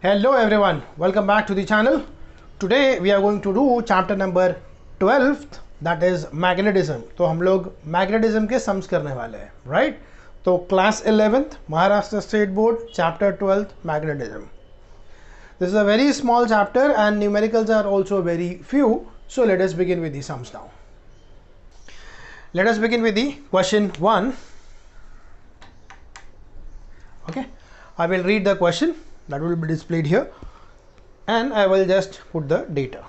Hello everyone, welcome back to the channel. Today we are going to do chapter number 12th, that is magnetism. तो हम लोग magnetism के sums करने वाले हैं, right? तो class 11th Maharashtra State Board chapter 12th magnetism. This is a very small chapter and numericals are also very few. So let us begin with the sums now. Let us begin with the question 1. Okay, I will read the question that will be displayed here and I will just put the data.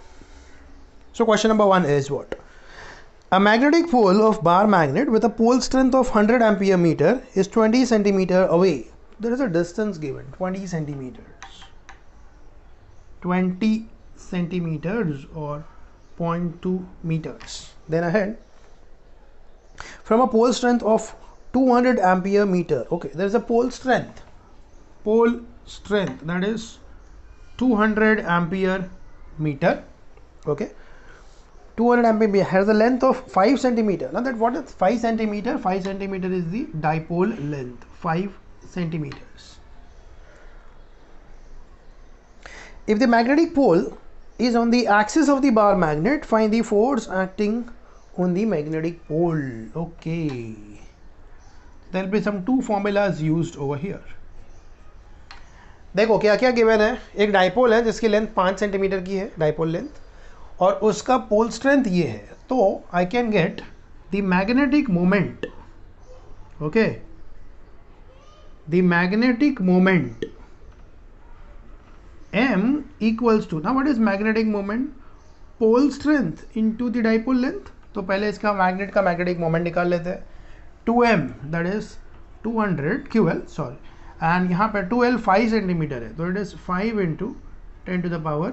So question number 1 is what? A magnetic pole of bar magnet with a pole strength of 100 ampere meter is 20 centimeter away. There is a distance given, 20 centimeters. 20 centimeters or 0.2 meters. Then ahead, from a pole strength of 200 ampere meter. Okay, there is a pole strength. Pole strength, that is 200 ampere meter. Okay, 200 ampere meter has a length of 5 centimeter. Now that what is 5 centimeter? 5 centimeter is the dipole length, 5 centimeters. If the magnetic pole is on the axis of the bar magnet, find the force acting on the magnetic pole. Okay, there will be some two formulas used over here. देखो क्या क्या given है. एक dipole है जिसकी length 5 centimetre की है, dipole length, और उसका पोल स्ट्रेंथ ये है. तो I can get the magnetic moment. Okay, the magnetic moment m equals to, now what is magnetic moment? Pole strength into the dipole length. तो पहले इसका मैग्नेट का मैग्नेटिक मोमेंट निकाल लेते हैं. 2m that is 200 QL sorry, and यहाँ पे 2L 5 centimetre है, तो it is 5 into 10 to the power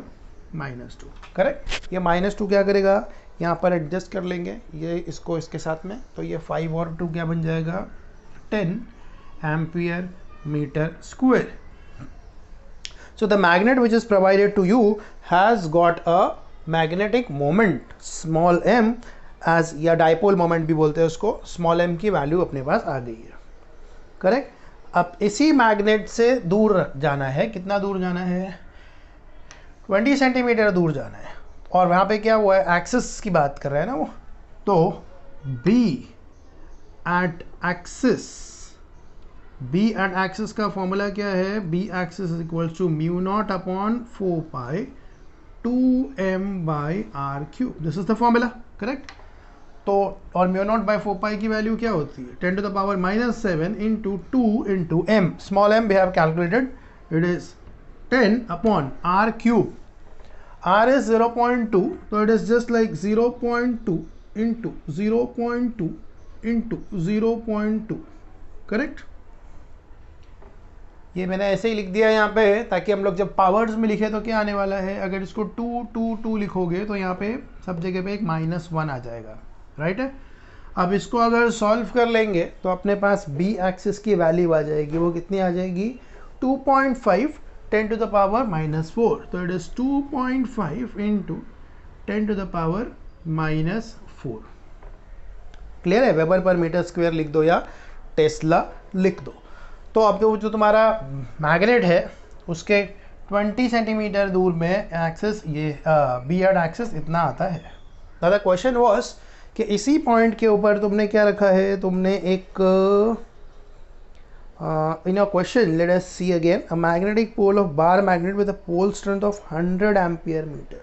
-2. Correct. ये -2 क्या करेगा, यहाँ पर एडजस्ट कर लेंगे ये इसको इसके साथ में, तो ये 5 और 2 क्या बन जाएगा, 10 ampere metre square. So the magnet which is provided to you has got a magnetic moment small m, as या dipole moment भी बोलते हैं उसको, small m की वैल्यू अपने पास आ गई है. करेक्ट. अब इसी मैग्नेट से दूर जाना है. कितना दूर जाना है, 20 सेंटीमीटर दूर जाना है. और वहाँ पे क्या हुआ है, एक्सिस की बात कर रहे हैं ना वो, तो B at axis, B at axis का फॉर्मूला क्या है, B axis is equals to mu not upon 4 pi 2m by r cube. This is the formula. Correct. तो और म्यू नॉट बाई 4 पाई की वैल्यू क्या होती है, 10 to the power -7 into 2 into m. Small m we have calculated, it is 10 upon r cube. r is 0.2, so it is just like 0.2 into 0.2 into 0.2. Correct. ये मैंने ऐसे ही लिख दिया यहाँ पे ताकि हम लोग जब पावर्स में लिखे तो क्या आने वाला है, अगर इसको 2 2 2 लिखोगे तो यहाँ पे सब जगह पे एक -1 आ जाएगा. राइट है. अब इसको अगर सॉल्व कर लेंगे तो अपने पास बी एक्सिस की वैल्यू आ जाएगी. वो कितनी आ जाएगी, 2.5 10 टू द पावर -4. तो it is 2.5 into 10 to the power -4. Clear है. वेबर पर मीटर स्क्वायर लिख दो या टेस्ला लिख दो. तो अब जो तुम्हारा मैग्नेट है उसके 20 सेंटीमीटर दूर में एक्सिस, ये बी एट एक्सिस इतना आता है. दादा क्वेश्चन वाज कि इसी पॉइंट के ऊपर तुमने क्या रखा है, तुमने एक in a question let us see again, a magnetic pole of bar magnet with a pole strength of 100 ampere metre.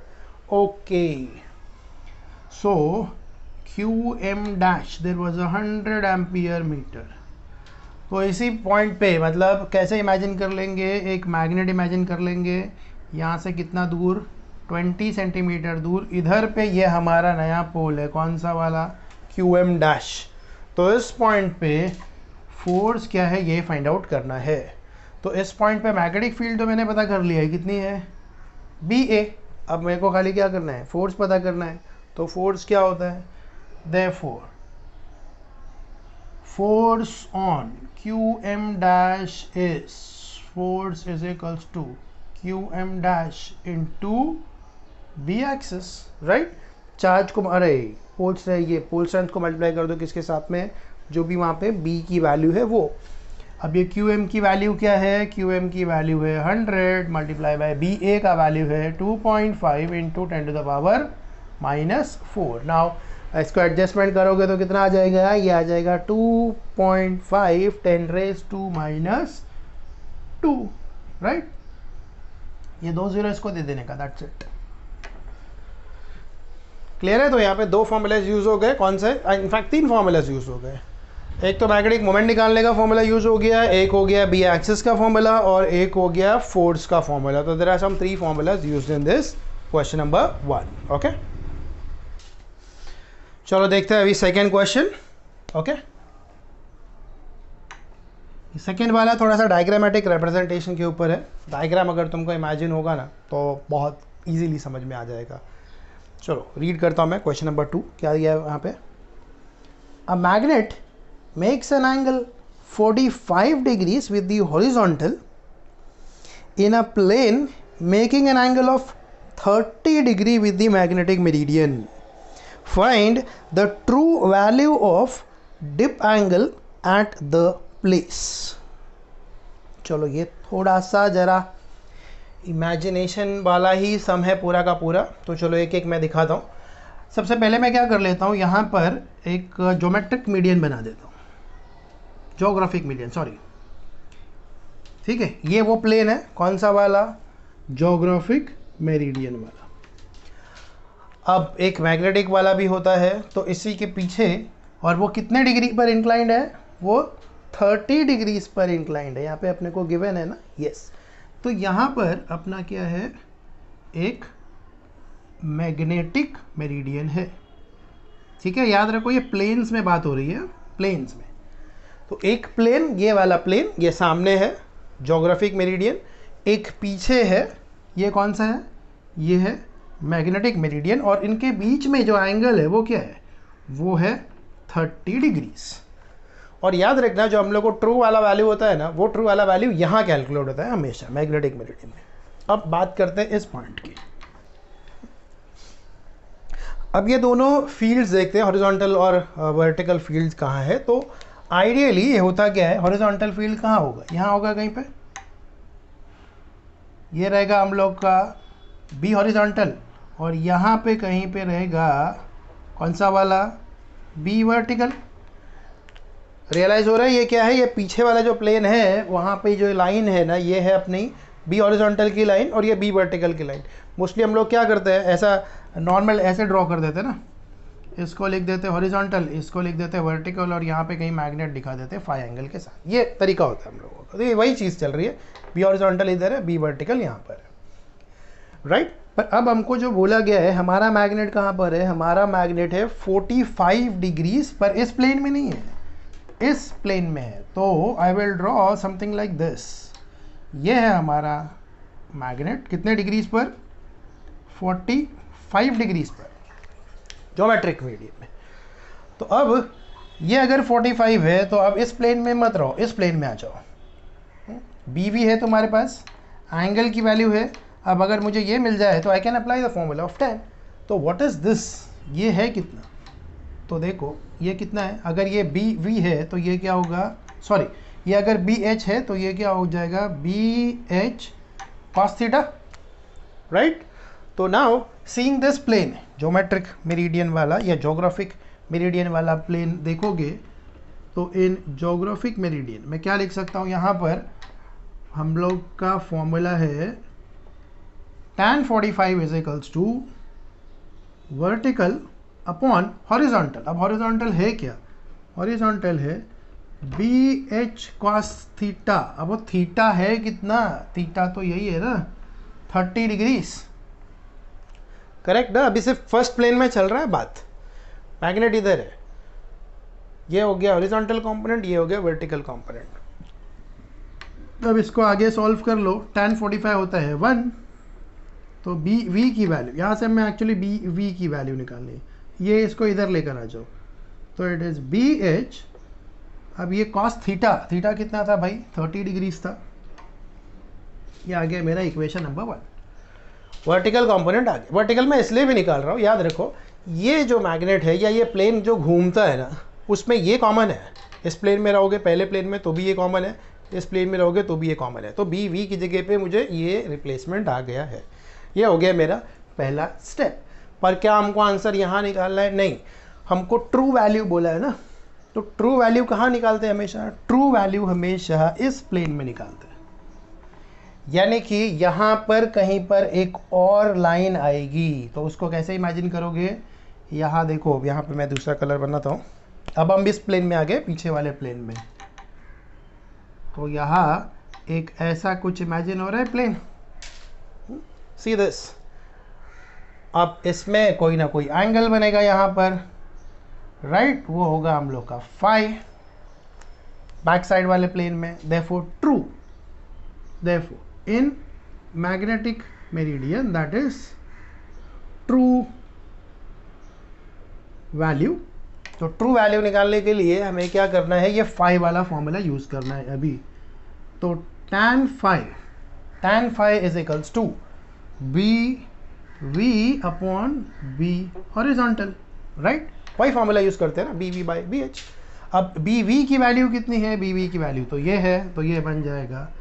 Okay, so QM dash there was 100 ampere metre. तो इसी पॉइंट पे मतलब कैसे इमेजिन कर लेंगे, एक मैग्नेट इमेजिन कर लेंगे यहाँ से कितना दूर, 20 सेंटीमीटर दूर. इधर पे ये हमारा नया पोल है, कौन सा वाला, QM डैश. तो इस पॉइंट पे फोर्स क्या है ये फाइंड आउट करना है. तो इस पॉइंट पे मैग्नेटिक फील्ड तो मैंने पता कर लिया है कितनी है, BA. अब मेरे को खाली क्या करना है, फोर्स पता करना है. तो फोर्स क्या होता है, therefore force on QM dash is, force is equals to QM dash into B axis. Right. Charge को, अरे पोल स्ट्रेंथ को मल्टीप्लाई कर दो किसके साथ में, जो भी वहाँ पे B की वैल्यू है वो. अब ये क्यू एम की वैल्यू क्या है, क्यू एम की वैल्यू है 100 मल्टीप्लाई बाय बी ए का वैल्यू है 2.5 into 10 to the power -4। Now इसको एडजस्टमेंट करोगे तो कितना आ जाएगा, ये आ जाएगा 2.5 10⁻², राइट। ये 2 0 इसको दे देने का, दैट्स इट। क्लियर है। तो यहाँ पे 2 फॉर्मूलाज यूज हो गए, कौन से, इनफैक्ट 3 फॉर्मूलाज यूज हो गए। एक तो मैग्नेटिक मोमेंट निकालने का फॉर्मूला यूज हो गया, एक हो गया बी एक्सिस का फॉर्मूला, और एक हो गया फोर्स का फॉर्मूला। तो there are some 3 formulas used in this question number 1। Okay, चलो देखते हैं अभी सेकेंड क्वेश्चन। ओके, सेकेंड वाला थोड़ा सा डायग्रामेटिक रिप्रेजेंटेशन के ऊपर है। डायग्राम अगर तुमको इमेजिन होगा ना तो बहुत इजीली समझ में आ जाएगा। चलो रीड करता हूँ मैं क्वेश्चन नंबर 2। क्या दिया है यहाँ पे, a magnet makes an angle 45 degrees with the horizontal in a plane making an angle of 30 degree with the magnetic meridian. Find the true value of dip angle at the place. चलो ये थोड़ा सा जरा imagination वाला ही सम है पूरा का पूरा, तो चलो एक एक मैं दिखाता हूँ। सबसे पहले मैं क्या कर लेता हूँ, यहाँ पर एक ज्योमेट्रिक मीडियन बना देता हूँ, ज्योग्राफिक मीडियन, सॉरी, ठीक है। ये वो प्लेन है, कौन सा वाला, ज्योग्राफिक मेरिडियन वाला। अब एक मैग्नेटिक वाला भी होता है, तो इसी के पीछे, और वो कितने डिग्री पर इंक्लाइंड है, वो 30 डिग्रीज पर इंक्लाइंड है। यहाँ पे अपने को गिवन है ना, यस। तो यहाँ पर अपना क्या है, एक मैग्नेटिक मेरिडियन है, ठीक है। याद रखो ये प्लेन्स में बात हो रही है, प्लेन्स में। तो एक प्लेन, ये वाला प्लेन, ये सामने है ज्योग्राफिक मेरिडियन, एक पीछे है, ये कौन सा है, ये है मैग्नेटिक मेरिडियन, और इनके बीच में जो एंगल है वो क्या है, वो है 30 डिग्रीज। और याद रखना जो हम लोग को ट्रू वाला वैल्यू होता है ना, वो ट्रू वाला वैल्यू यहाँ कैलकुलेट होता है हमेशा मैग्नेटिक मेरिडियन में। अब बात करते हैं इस पॉइंट की। अब ये दोनों फील्ड्स देखते हैं, हॉरिजॉन्टल और वर्टिकल फील्ड्स कहाँ है। तो आइडियली ये होता क्या है, हॉरिजॉन्टल फील्ड कहाँ होगा, यहाँ होगा कहीं पे, ये रहेगा हम लोग का बी हॉरिजॉन्टल, और यहाँ पे कहीं पे रहेगा कौन सा वाला, बी वर्टिकल। रियलाइज हो रहा है ये क्या है, ये पीछे वाला जो प्लेन है वहाँ पे जो लाइन है ना, ये है अपनी बी हॉरिजॉन्टल की लाइन, और ये बी वर्टिकल की लाइन। मोस्टली हम लोग क्या करते हैं, ऐसा नॉर्मल ऐसे ड्रॉ कर देते हैं ना, इसको लिख देते हैं हॉरिजॉन्टल, इसको लिख देते हैं वर्टिकल, और यहाँ पे कहीं मैग्नेट दिखा देते हैं फाई एंगल के साथ। ये तरीका होता है हम लोगों का। तो ये वही चीज़ चल रही है, बी हॉरिजॉन्टल इधर है, बी वर्टिकल यहाँ पर है, राइट। पर अब हमको जो बोला गया है, हमारा मैग्नेट कहाँ पर है, हमारा मैग्नेट है 45 डिग्रीज पर, इस प्लेन में नहीं है, इस प्लेन में है। तो I will draw something like this. ये है हमारा मैग्नेट, कितने डिग्रीज पर, 45 डिग्रीज पर, ज्योमेट्रिक मीडियन में। तो अब ये अगर 45 है, तो अब इस प्लेन में मत रहो, इस प्लेन में आ जाओ। बी वी है तुम्हारे पास, एंगल की वैल्यू है। अब अगर मुझे ये मिल जाए तो I can apply the formula of tan। तो व्हाट इज दिस, ये है कितना, तो देखो ये कितना है, अगर ये बी वी है तो ये क्या होगा, सॉरी, ये अगर बी एच है तो ये क्या हो जाएगा, B H cos theta, right. तो now seeing this plane, geometric meridian वाला या ज्योग्राफिक मेरिडियन वाला प्लेन देखोगे, तो इन ज्योग्राफिक मेरिडियन में क्या लिख सकता हूँ, यहाँ पर हम लोग का फॉर्मूला है tan 45 is equals to vertical upon horizontal. अब हॉरिजॉन्टल है क्या, हॉरिजॉन्टल है बी एच कॉस थीटा। अब वो थीटा है कितना, थीटा तो यही है ना 30 डिग्रीज, करेक्ट ना। अभी सिर्फ फर्स्ट प्लेन में चल रहा है बात, मैग्नेट इधर है, ये हो गया हॉरिजॉन्टल कंपोनेंट, ये हो गया वर्टिकल कंपोनेंट। अब इसको आगे सॉल्व कर लो, tan 45 होता है 1, तो बी वी की वैल्यू, यहाँ से हमें एक्चुअली बी वी की वैल्यू निकालनी है, ये इसको इधर लेकर आ जाओ, तो इट इज़ बी एच। अब ये कॉस थीटा, थीटा कितना था भाई, 30 डिग्रीज था, ये आ गया मेरा इक्वेशन नंबर 1। वर्टिकल कंपोनेंट आ गया। वर्टिकल में इसलिए भी निकाल रहा हूँ, याद रखो ये जो मैग्नेट है या ये प्लेन जो घूमता है ना, उसमें ये कॉमन है, इस प्लेन में रहोगे पहले प्लेन में तो भी ये कॉमन है, इस प्लेन में रहोगे तो भी ये कॉमन है, तो बी वी की जगह पे मुझे ये रिप्लेसमेंट आ गया है। ये हो गया मेरा पहला स्टेप। पर क्या हमको आंसर यहाँ निकालना है? नहीं, हमको ट्रू वैल्यू बोला है ना, तो ट्रू वैल्यू कहाँ निकालते हैं? हमेशा ट्रू वैल्यू हमेशा इस प्लेन में निकालते हैं। यानी कि यहाँ पर कहीं पर एक और लाइन आएगी, तो उसको कैसे इमेजिन करोगे? यहाँ देखो, यहाँ पे मैं दूसरा कलर बनाता हूँ। अब हम इस प्लेन में आ गए, पीछे वाले प्लेन में, तो यहाँ एक ऐसा कुछ इमेजिन हो रहा है प्लेन। See this. अब इसमें कोई ना कोई एंगल बनेगा यहाँ पर, राइट? वो होगा हम लोग का फाई, बैक साइड वाले प्लेन में। Therefore true, therefore in magnetic meridian, that is true value। तो ट्रू वैल्यू निकालने के लिए हमें क्या करना है? ये फाई वाला फॉर्मूला यूज करना है अभी। तो tan phi is equals to B V upon B horizontal, right? वही फॉर्मूला यूज करते हैं ना, B V by B H. अब बी वी की वैल्यू कितनी है? बी वी की वैल्यू तो ये है, तो ये बन जाएगा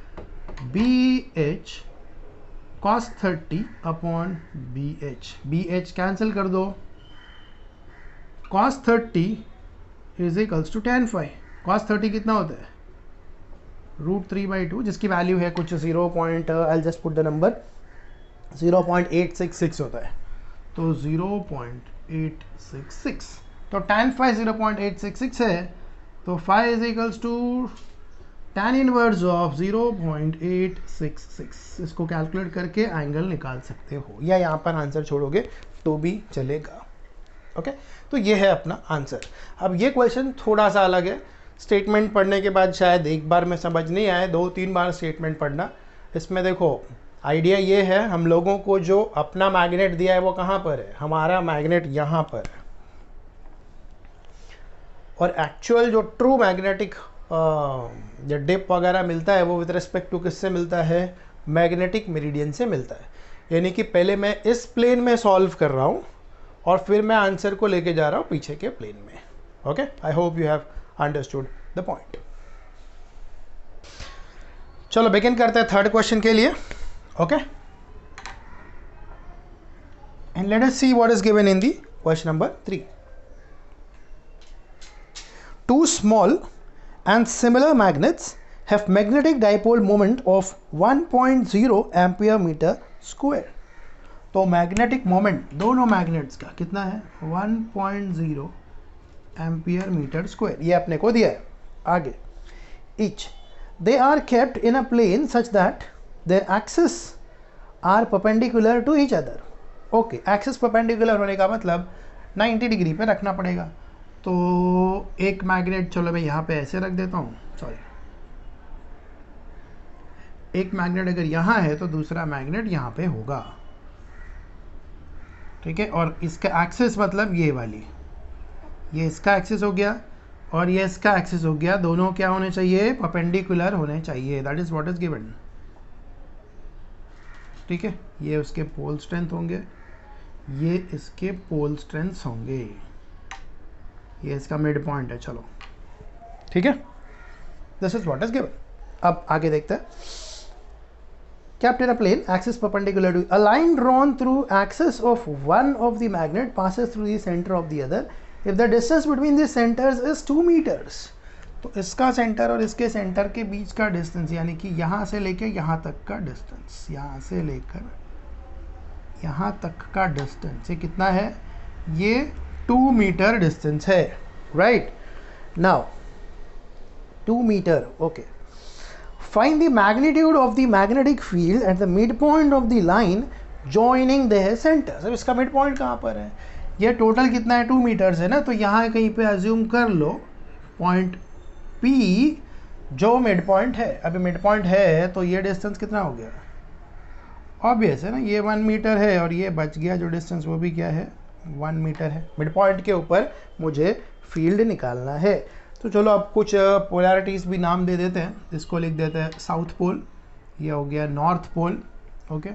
B H cos 30 upon B H cancel कर दो। cos 30 is equals to tan phi। cos 30 कितना होता है? √3/2, जिसकी वैल्यू है कुछ 'I'll just put the number 0.866 होता है, तो 0.866। तो tan phi 0.866 है, तो phi is equals to tan inverse of 0.866। इसको कैलकुलेट करके एंगल निकाल सकते हो, या यहाँ पर आंसर छोड़ोगे तो भी चलेगा। ओके, तो ये है अपना आंसर। अब ये क्वेश्चन थोड़ा सा अलग है, स्टेटमेंट पढ़ने के बाद शायद एक बार में समझ नहीं आए, 2-3 बार स्टेटमेंट पढ़ना। इसमें देखो आइडिया ये है, हम लोगों को जो अपना मैग्नेट दिया है वो कहाँ पर है? हमारा मैग्नेट यहाँ पर है, और एक्चुअल जो ट्रू मैग्नेटिक जो डिप वगैरह मिलता है वो विद रिस्पेक्ट टू किससे मिलता है? मैग्नेटिक मेरिडियन से मिलता है। यानी कि पहले मैं इस प्लेन में सॉल्व कर रहा हूँ और फिर मैं आंसर को लेके जा रहा हूँ पीछे के प्लेन में। Okay, I hope you have understood the point. चलो बिगिन करते हैं थर्ड क्वेश्चन के लिए। Okay, and let us see what is given in the question number 3। Two small and similar magnets have magnetic dipole moment of 1.0 ampere meter square। तो magnetic moment दोनों magnets का कितना है? 1.0 ampere metre square, ये अपने को दिया है। आगे, each they are kept in a plane such that their axes are perpendicular to each other। Okay, axis perpendicular होने का मतलब 90 डिग्री पे रखना पड़ेगा। तो एक मैग्नेट, चलो मैं यहाँ पे ऐसे रख देता हूँ, सॉरी, एक मैग्नेट अगर यहाँ है तो दूसरा मैग्नेट यहाँ पे होगा, ठीक है? और इसका एक्सिस मतलब ये वाली, ये इसका एक्सिस हो गया और ये इसका एक्सिस हो गया, दोनों क्या होने चाहिए? परपेंडिकुलर होने चाहिए। That is what is given, ठीक है? ये उसके पोल स्ट्रेंथ होंगे, ये इसके पोल स्ट्रेंथ्स होंगे, ये इसका मिड पॉइंट है। चलो ठीक है, this is what is given. अब आगे देखते हैं। kept in a plane axis perpendicular to a line drawn through axis of one of the magnet passes through the center of the other if the distance between the centers is 2 meters। तो इसका centre और इसके centre के बीच का distance, यानी कि यहाँ से लेके यहाँ तक का डिस्टेंस, यहाँ से लेकर यहाँ तक का डिस्टेंस, ये कितना है? ये 2 मीटर डिस्टेंस है, right? Now 2 metre, okay. Find the magnitude of the magnetic field at the midpoint of the line joining their centers। अब इसका मिड पॉइंट कहाँ पर है? ये टोटल कितना है? 2 मीटर्स है ना, तो यहाँ कहीं पे अज्यूम कर लो पॉइंट P जो मिड पॉइंट है। अभी मिड पॉइंट है तो ये डिस्टेंस कितना हो गया? ऑब्वियस है ना, ये 1 मीटर है और ये बच गया जो डिस्टेंस, वो भी क्या है? 1 मीटर है। मिड पॉइंट के ऊपर मुझे फील्ड निकालना है। तो चलो अब कुछ पोलैरिटीज़ भी नाम दे देते हैं। इसको लिख देते हैं साउथ पोल, ये हो गया नॉर्थ पोल, ओके,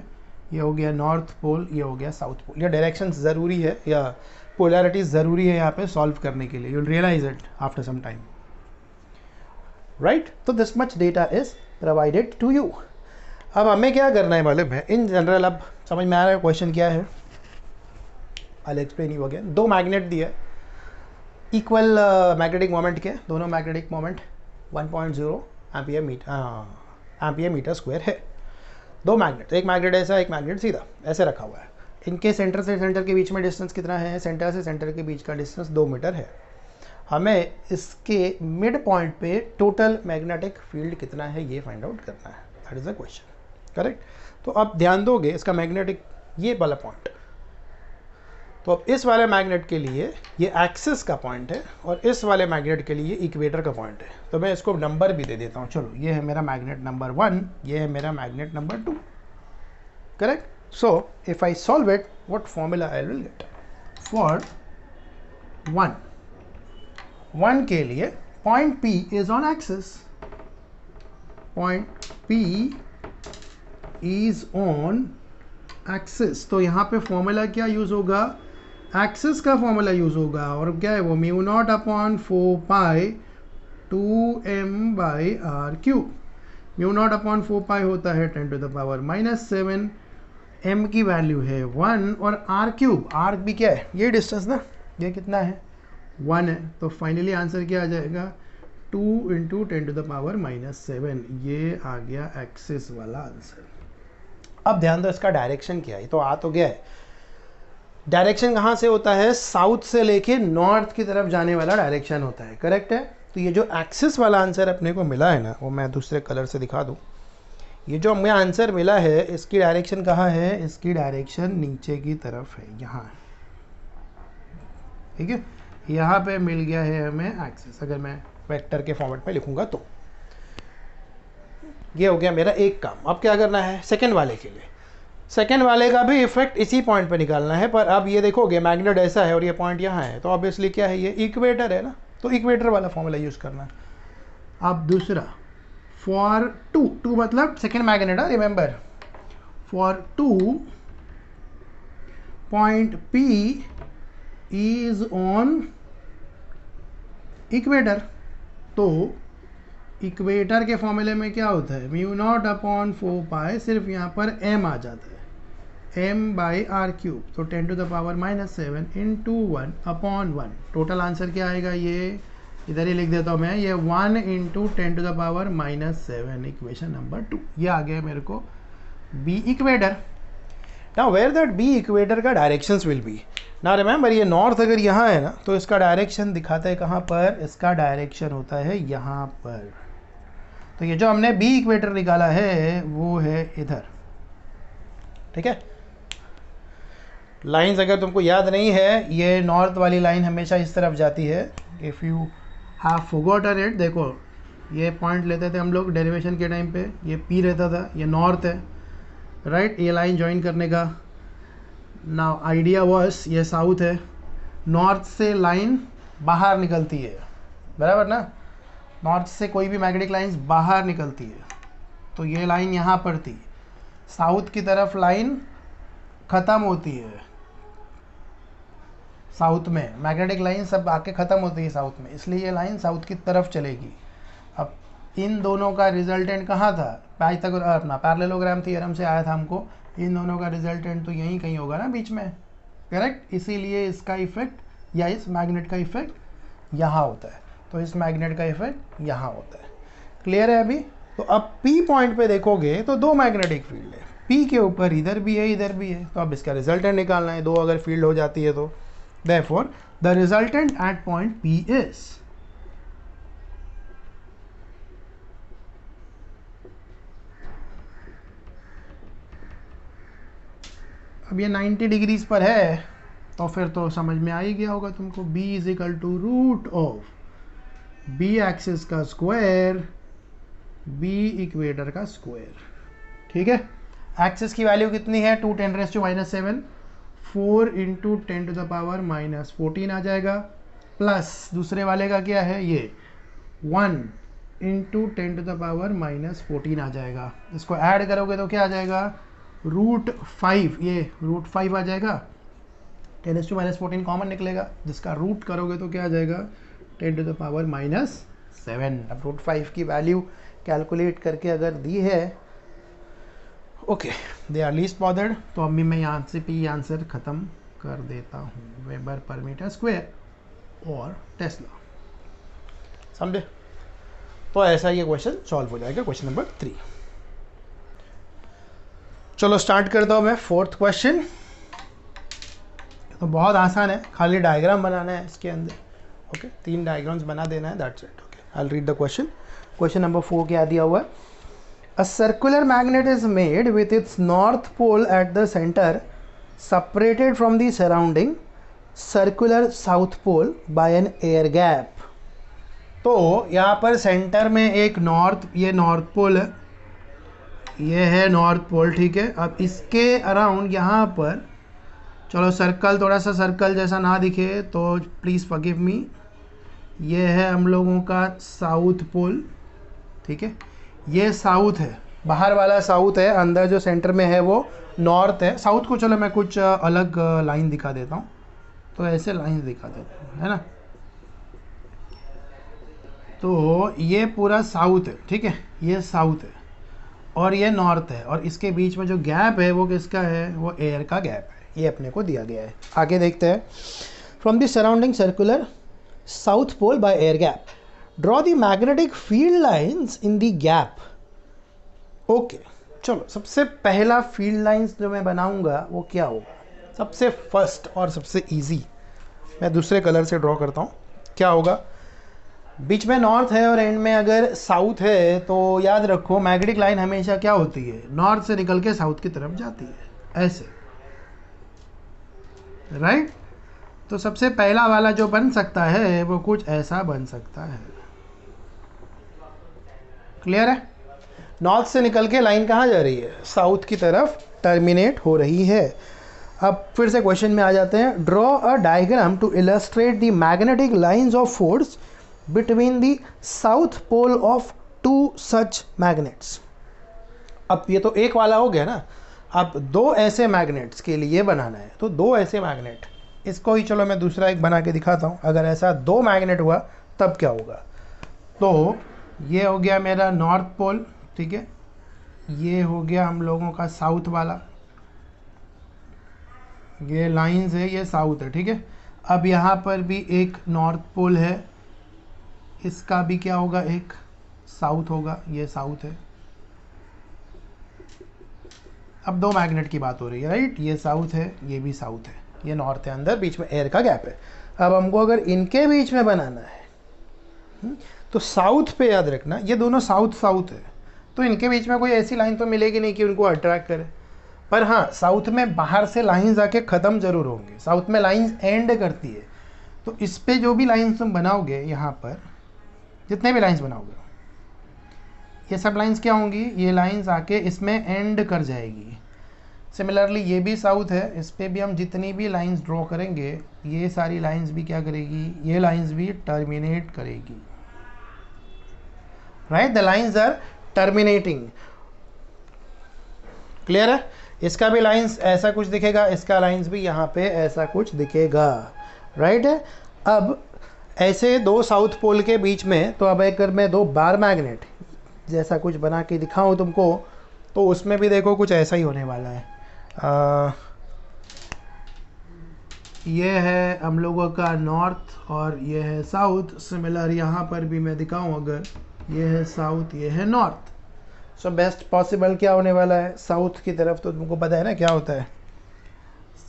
ये हो गया नॉर्थ पोल, ये हो गया साउथ पोल। ये डायरेक्शंस ज़रूरी है या पोलैरिटीज़ ज़रूरी है यहाँ पे सॉल्व करने के लिए, you will realise it after some time. Right. तो this much data is provided to you. अब हमें क्या करना है मालूम है इन जनरल, अब समझ में आ रहा है क्वेश्चन क्या है। I will explain you again. दो मैग्नेट दिए इक्वल मैग्नेटिक मोमेंट के, दोनों magnetic moment 1.0 ampere metre square है। दो मैग्नेट, एक मैग्नेट ऐसा, एक मैग्नेट सीधा ऐसे रखा हुआ है। इनके सेंटर से सेंटर के बीच में डिस्टेंस कितना है? सेंटर से सेंटर के बीच का डिस्टेंस 2 मीटर है। हमें इसके मिड पॉइंट पे टोटल मैग्नेटिक फील्ड कितना है ये फाइंड आउट करना है। That is the question, correct. तो अब ध्यान दोगे इसका मैग्नेटिक ये वाला पॉइंट, तो अब इस वाले मैग्नेट के लिए ये एक्सिस का पॉइंट है और इस वाले मैग्नेट के लिए इक्वेटर का पॉइंट है। तो मैं इसको नंबर भी दे देता हूँ। चलो, ये है मेरा मैग्नेट नंबर 1, ये है मेरा magnet number 2, correct. So if I solve it, what formula I will get for 1 के लिए point P is on axis, point P is on axis. तो यहाँ पे फॉर्मूला क्या यूज होगा? एक्सिस का फॉर्मूला यूज होगा, और क्या है वो? Mu not upon 4 pi 2m by r cube. Mu not upon 4 pi होता है 10 टू द पावर -7, m की वैल्यू है 1 और r क्यूब, r भी क्या है? ये डिस्टेंस ना, ये कितना है? 1 है। तो फाइनली आंसर क्या आ जाएगा? 2 इंटू 10 टू द पावर -7। ये आ गया एक्सिस वाला आंसर। अब ध्यान दो इसका डायरेक्शन क्या है। तो आ तो गया है, डायरेक्शन कहाँ से होता है? साउथ से लेके नॉर्थ की तरफ जाने वाला डायरेक्शन होता है, करेक्ट है। तो ये जो एक्सिस वाला आंसर अपने को मिला है ना, वो मैं दूसरे कलर से दिखा दूँ। ये जो हमें आंसर मिला है इसकी डायरेक्शन कहाँ है? इसकी डायरेक्शन नीचे की तरफ है, यहाँ है, ठीक है। यहाँ पे मिल गया है हमें एक्सिस। अगर मैं वेक्टर के फॉर्मेट में लिखूंगा तो ये हो गया मेरा एक काम। अब क्या करना है सेकंड वाले के लिए? सेकंड वाले का भी इफेक्ट इसी पॉइंट पे निकालना है, पर अब ये देखोगे मैग्नेट ऐसा है और ये पॉइंट यहाँ है, तो ऑब्वियसली क्या है? ये इक्वेटर है ना, तो इक्वेटर वाला फॉर्मूला यूज करना है। अब दूसरा, फॉर 2 मतलब सेकंड मैग्नेट है, remember. For 2 point P is on equator. तो इक्वेटर के फॉर्मूले में क्या होता है? म्यू नॉट अपॉन 4 पाई, सिर्फ यहाँ पर m आ जाता है, m बाई आर क्यूब। तो 10 to the power -7 into 1 upon 1। Total answer क्या आएगा? ये इधर ही लिख देता हूँ मैं, ये 1 into 10 to the power -7, equation number 2। ये आ गया मेरे को B equator. Now where that B equator का डायरेक्शंस विल बी। ना रिमेंबर, ये नॉर्थ अगर यहाँ है ना, तो इसका डायरेक्शन दिखाता है कहाँ पर? इसका डायरेक्शन होता है यहाँ पर। तो ये जो हमने B इक्वेटर निकाला है वो है इधर, ठीक है। लाइंस अगर तुमको याद नहीं है, ये नॉर्थ वाली लाइन हमेशा इस तरफ जाती है। If you have forgotten it, देखो ये पॉइंट लेते थे हम लोग डेरिवेशन के टाइम पे, ये P रहता था, ये नॉर्थ है, राइट। ये लाइन ज्वाइन करने का ना आइडिया वॉस, ये साउथ है, नॉर्थ से लाइन बाहर निकलती है, बराबर ना। नॉर्थ से कोई भी मैग्नेटिक लाइंस बाहर निकलती है, तो ये लाइन यहाँ पर थी। साउथ की तरफ लाइन ख़त्म होती है, साउथ में मैग्नेटिक लाइन सब आके ख़त्म होती है साउथ में, इसलिए ये लाइन साउथ की तरफ चलेगी। अब इन दोनों का रिजल्टेंट कहाँ था? पाइथागोरस अपना पैरेललोग्राम थ्योरम से आया था हमको। इन दोनों का रिजल्टेंट तो यहीं कहीं होगा ना, बीच में, करेक्ट। इसीलिए इसका इफेक्ट या इस मैग्नेट का इफेक्ट यहाँ होता है, तो इस मैग्नेट का इफेक्ट यहाँ होता है। क्लियर है अभी? तो अब P पॉइंट पे देखोगे तो दो मैग्नेटिक फील्ड है, P के ऊपर इधर भी है इधर भी है, तो अब इसका रिजल्टेंट निकालना है। दो अगर फील्ड हो जाती है तो therefore the resultant at point P is अब ये 90 डिग्रीज पर है, तो फिर तो समझ में आ ही गया होगा तुमको। B is equal to root of B axis का स्क्वायर B इक्वेटर का स्क्वायर, ठीक है। एक्सिस की वैल्यू कितनी है? 2 10⁻⁻⁷, 4 इंटू 10 टू द पावर -14 आ जाएगा, प्लस दूसरे वाले का क्या है? ये 1 इंटू 10 टू द पावर -14 आ जाएगा। इसको ऐड करोगे तो क्या आ जाएगा? √5, ये √5 आ जाएगा। 10⁻⁻14 कॉमन निकलेगा, जिसका रूट करोगे तो क्या आ जाएगा? 10 टू द पावर 7। अब √5 की वैल्यू कैलकुलेट करके अगर दी है, okay, they are least bothered, तो अभी मैं यहाँ से भी आंसर ख़त्म कर देता हूँ, वेबर पर मीटर स्क्वायर और टेस्ला। समझे? तो ऐसा ये क्वेश्चन सॉल्व हो जाएगा, क्वेश्चन नंबर 3। चलो स्टार्ट करता हूँ मैं 4th क्वेश्चन। तो बहुत आसान है, खाली डायग्राम बनाना है इसके अंदर। ओके, 3 डायग्राम्स बना देना है, that's it. Okay, I will read the question. Question number 4 क्या दिया हुआ है? A circular magnet is made with its north pole at the centre separated from the surrounding circular south pole by an air gap। तो यहाँ पर centre में एक ये नॉर्थ पोल है, ये है नॉर्थ पोल, ठीक है। अब इसके अराउंड यहाँ पर, चलो सर्कल, थोड़ा सा सर्कल जैसा ना दिखे तो प्लीज़ फॉरगिव मी, ये है हम लोगों का साउथ पोल, ठीक है। ये साउथ है, बाहर वाला साउथ है, अंदर जो सेंटर में है वो नॉर्थ है। साउथ को चलो मैं कुछ अलग लाइन दिखा देता हूँ, तो ऐसे लाइन दिखा देता हूँ, है ना। तो ये पूरा साउथ है, ठीक है, ये साउथ है और ये नॉर्थ है, और इसके बीच में जो गैप है वो किसका है? वो एयर का गैप है, ये अपने को दिया गया है। आगे देखते हैं। From the surrounding circular south pole by air gap, draw the magnetic field lines in the gap. Okay, चलो सबसे पहला फील्ड लाइंस जो मैं बनाऊंगा वो क्या होगा? सबसे फर्स्ट और सबसे इजी, मैं दूसरे कलर से ड्रॉ करता हूँ। क्या होगा? बीच में नॉर्थ है और एंड में अगर साउथ है, तो याद रखो मैग्नेटिक लाइन हमेशा क्या होती है? नॉर्थ से निकल के साउथ की तरफ जाती है, ऐसे, राइट। तो सबसे पहला वाला जो बन सकता है वो कुछ ऐसा बन सकता है। क्लियर है? नॉर्थ से निकल के लाइन कहाँ जा रही है? साउथ की तरफ टर्मिनेट हो रही है। अब फिर से क्वेश्चन में आ जाते हैं। Draw a diagram to illustrate the magnetic lines of force between the south pole of 2 such magnets. अब ये तो एक वाला हो गया ना, अब 2 ऐसे मैग्नेट्स के लिए बनाना है, तो 2 ऐसे मैग्नेट, इसको ही चलो मैं दूसरा एक बना के दिखाता हूँ। अगर ऐसा 2 मैग्नेट हुआ तब क्या होगा? तो ये हो गया मेरा नॉर्थ पोल, ठीक है, ये हो गया हम लोगों का साउथ वाला, ये लाइंस है, ये साउथ है, ठीक है। अब यहाँ पर भी एक नॉर्थ पोल है, इसका भी क्या होगा? एक साउथ होगा, ये साउथ है। अब 2 मैग्नेट की बात हो रही है, राइट। ये साउथ है, ये भी साउथ है, ये नॉर्थ है, अंदर बीच में एयर का गैप है। अब हमको अगर इनके बीच में बनाना है, तो साउथ पे याद रखना ये दोनों साउथ साउथ है, तो इनके बीच में कोई ऐसी लाइन तो मिलेगी नहीं कि उनको अट्रैक्ट करे। पर हाँ, साउथ में बाहर से लाइंस आके ख़त्म जरूर होंगे, साउथ में लाइंस एंड करती है। तो इस पे जो भी लाइंस तुम बनाओगे, यहाँ पर जितने भी लाइंस बनाओगे, ये सब लाइंस क्या होंगी? ये लाइंस आके इसमें एंड कर जाएगी। सिमिलरली ये भी साउथ है, इस पे भी हम जितनी भी लाइंस ड्रॉ करेंगे, ये सारी लाइंस भी क्या करेगी? ये लाइंस भी टर्मिनेट करेगी, right. The lines are terminating. Clear है? इसका भी लाइंस ऐसा कुछ दिखेगा, इसका लाइंस भी यहाँ पे ऐसा कुछ दिखेगा, राइट है। अब ऐसे 2 साउथ पोल के बीच में, तो अब अगर मैं 2 बार मैग्नेट जैसा कुछ बना के दिखाऊं तुमको, तो उसमें भी देखो कुछ ऐसा ही होने वाला है। ये है हम लोगों का नॉर्थ और ये है साउथ। सिमिलर यहाँ पर भी मैं दिखाऊं, अगर ये है साउथ, ये है नॉर्थ, सो बेस्ट पॉसिबल क्या होने वाला है? साउथ की तरफ, तो तुमको पता है ना क्या होता है,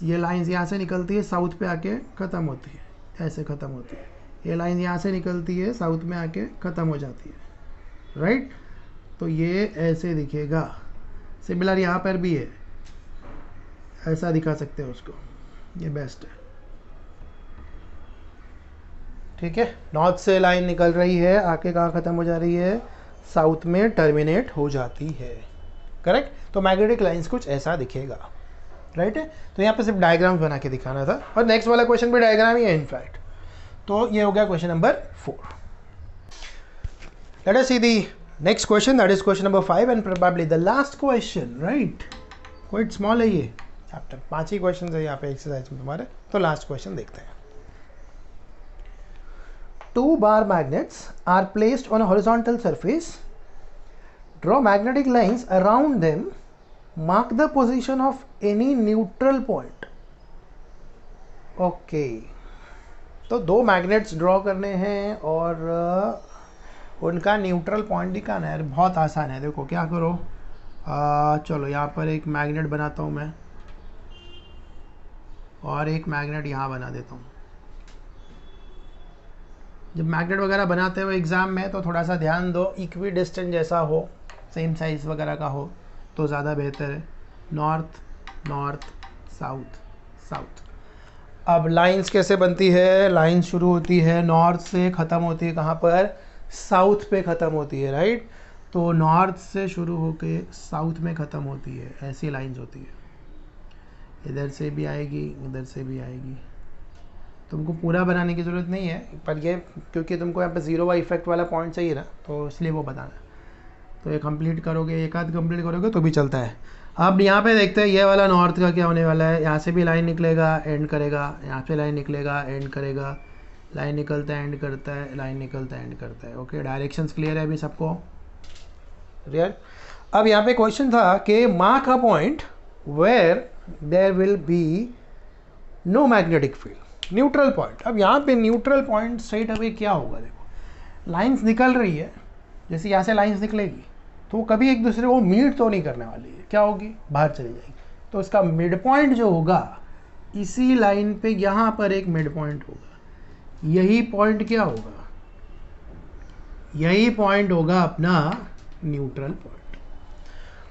ये लाइंस यहाँ से निकलती है, साउथ पे आके ख़त्म होती है, ऐसे ख़त्म होती है। ये लाइन यहाँ से निकलती है, साउथ में आके ख़त्म हो जाती है, राइट। तो ये ऐसे दिखेगा। सिमिलर यहाँ पर भी है, ऐसा दिखा सकते हो उसको, ये बेस्ट है, ठीक है। नॉर्थ से लाइन निकल रही है, आके कहाँ ख़त्म हो जा रही है? साउथ में टर्मिनेट हो जाती है, करेक्ट। तो मैग्नेटिक लाइंस कुछ ऐसा दिखेगा, राइट है। तो यहाँ पे सिर्फ डायग्राम्स बना के दिखाना था, और नेक्स्ट वाला क्वेश्चन भी डायग्राम ही है इनफैक्ट। तो ये हो गया question number 4। Let us see the next question, that is question number 5 and probably the last question, right. Quite small है ये चैप्टर, 5 ही क्वेश्चन है यहाँ पे एक्सरसाइज में तुम्हारे। तो लास्ट क्वेश्चन देखते हैं। two bar magnets are placed on a horizontal surface. Draw magnetic lines around them. Mark the position of any neutral point. Okay, तो दो मैग्नेट्स ड्रॉ करने हैं और उनका न्यूट्रल पॉइंट दिखाना है। बहुत आसान है, देखो क्या करो, चलो यहाँ पर एक मैग्नेट बनाता हूँ मैं और एक मैग्नेट यहाँ बना देता हूँ। जब मैग्नेट वगैरह बनाते हो एग्ज़ाम में तो थोड़ा सा ध्यान दो, इक्वी डिस्टेंस जैसा हो, सेम साइज़ वगैरह का हो तो ज़्यादा बेहतर है। North north, south south. अब लाइंस कैसे बनती है? लाइंस शुरू होती है नॉर्थ से, ख़त्म होती है कहाँ पर? साउथ पे ख़त्म होती है, राइट। तो नॉर्थ से शुरू होके साउथ में ख़त्म होती है, ऐसी लाइंस होती है। इधर से भी आएगी, इधर से भी आएगी। तुमको पूरा बनाने की ज़रूरत नहीं है, पर ये क्योंकि तुमको यहाँ पे ज़ीरो वाला इफेक्ट वाला पॉइंट चाहिए ना, तो इसलिए वो बताना। तो ये कंप्लीट करोगे, एक आध कंप्लीट करोगे तो भी चलता है। अब यहाँ पे देखते हैं ये वाला नॉर्थ का क्या होने वाला है। यहाँ से भी लाइन निकलेगा, एंड करेगा, यहाँ से लाइन निकलेगा, एंड करेगा, लाइन निकलता है, एंड करता है, लाइन निकलता है, एंड करता है। ओके, डायरेक्शंस क्लियर है अभी सबको? क्लियर। अब यहाँ पे क्वेश्चन था कि mark a point where there will be no magnetic field, neutral point. अब यहाँ पे न्यूट्रल पॉइंट स्ट्रेट अवे क्या होगा? देखो लाइंस निकल रही है, जैसे यहाँ से लाइंस निकलेगी तो वो कभी एक दूसरे को मीट तो नहीं करने वाली है, क्या होगी? बाहर चली जाएगी। तो इसका मिड पॉइंट जो होगा इसी लाइन पे यहाँ पर एक मिड पॉइंट होगा। यही पॉइंट क्या होगा? यही पॉइंट होगा अपना neutral point,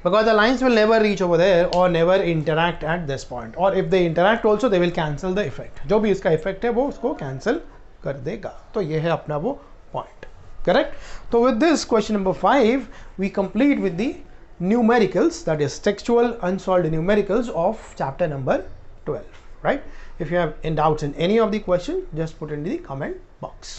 because the lines will never reach over there और never interact at this point, और if they interact also they will cancel the effect. जो भी इसका इफेक्ट है वो उसको कैंसिल कर देगा। तो ये है अपना वो पॉइंट, करेक्ट। तो with this question number 5 we complete with the numericals, that is textual unsolved numericals of chapter number 12, right? If you have any doubts in any of the question, just put in the comment box.